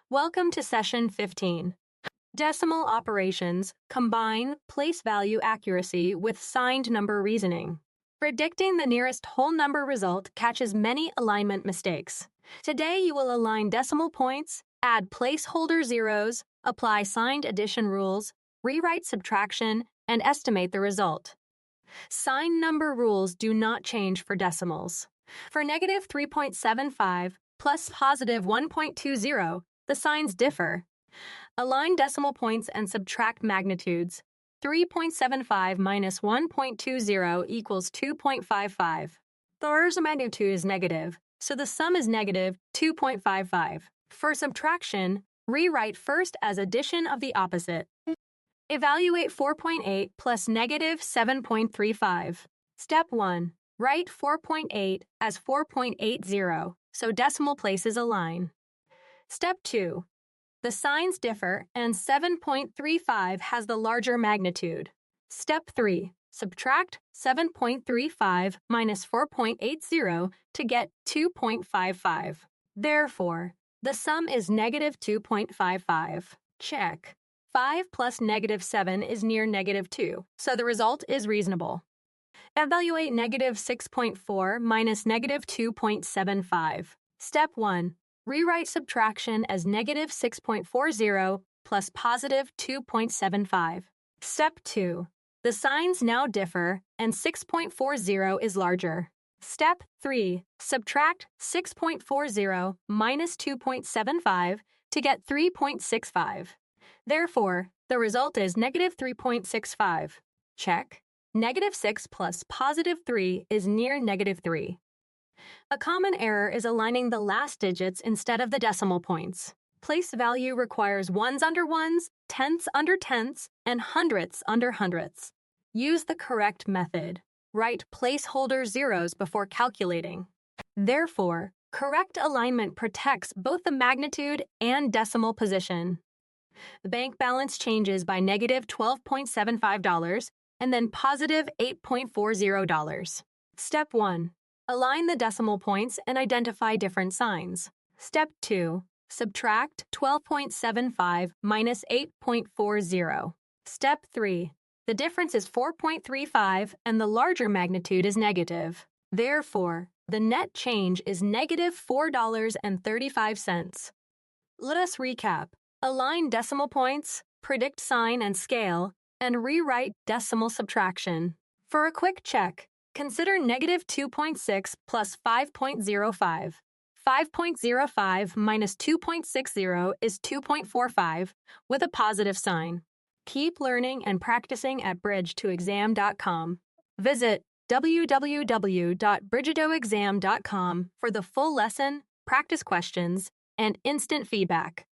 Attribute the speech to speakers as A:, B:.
A: Welcome to Session 15. Decimal operations combine place value accuracy with signed number reasoning. Predicting the nearest whole number result catches many alignment mistakes. Today you will align decimal points, add placeholder zeros, apply signed addition rules, rewrite subtraction, and estimate the result. Signed number rules do not change for decimals. For negative 3.75 plus positive 1.20, the signs differ. Align decimal points and subtract magnitudes. 3.75 minus 1.20 equals 2.55. The order of magnitude is negative, so the sum is negative 2.55. For subtraction, rewrite first as addition of the opposite. Evaluate 4.8 plus negative 7.35. Step 1. Write 4.8 as 4.80, so decimal places align. Step 2. The signs differ and 7.35 has the larger magnitude. Step 3. Subtract 7.35 minus 4.80 to get 2.55. Therefore, the sum is negative 2.55. Check. 5 plus negative 7 is near negative 2, so the result is reasonable. Evaluate negative 6.4 minus negative 2.75. Step 1. Rewrite subtraction as negative 6.40 plus positive 2.75. Step 2. The signs now differ, and 6.40 is larger. Step 3. Subtract 6.40 minus 2.75 to get 3.65. Therefore, the result is negative 3.65. Check. Negative 6 plus positive 3 is near negative 3. A common error is aligning the last digits instead of the decimal points. Place value requires ones under ones, tenths under tenths, and hundredths under hundredths. Use the correct method. Write placeholder zeros before calculating. Therefore, correct alignment protects both the magnitude and decimal position. The bank balance changes by negative $12.75 and then positive $8.40. Step 1. Align the decimal points and identify different signs. Step 2. Subtract 12.75 minus 8.40. Step 3. The difference is 4.35 and the larger magnitude is negative. Therefore, the net change is negative $4.35. Let us recap. Align decimal points, predict sign and scale, and rewrite decimal subtraction. For a quick check, consider negative 2.6 plus 5.05. 5.05 minus 2.60 is 2.45 with a positive sign. Keep learning and practicing at bridge2exam.com. Visit www.bridgedoexam.com for the full lesson, practice questions, and instant feedback.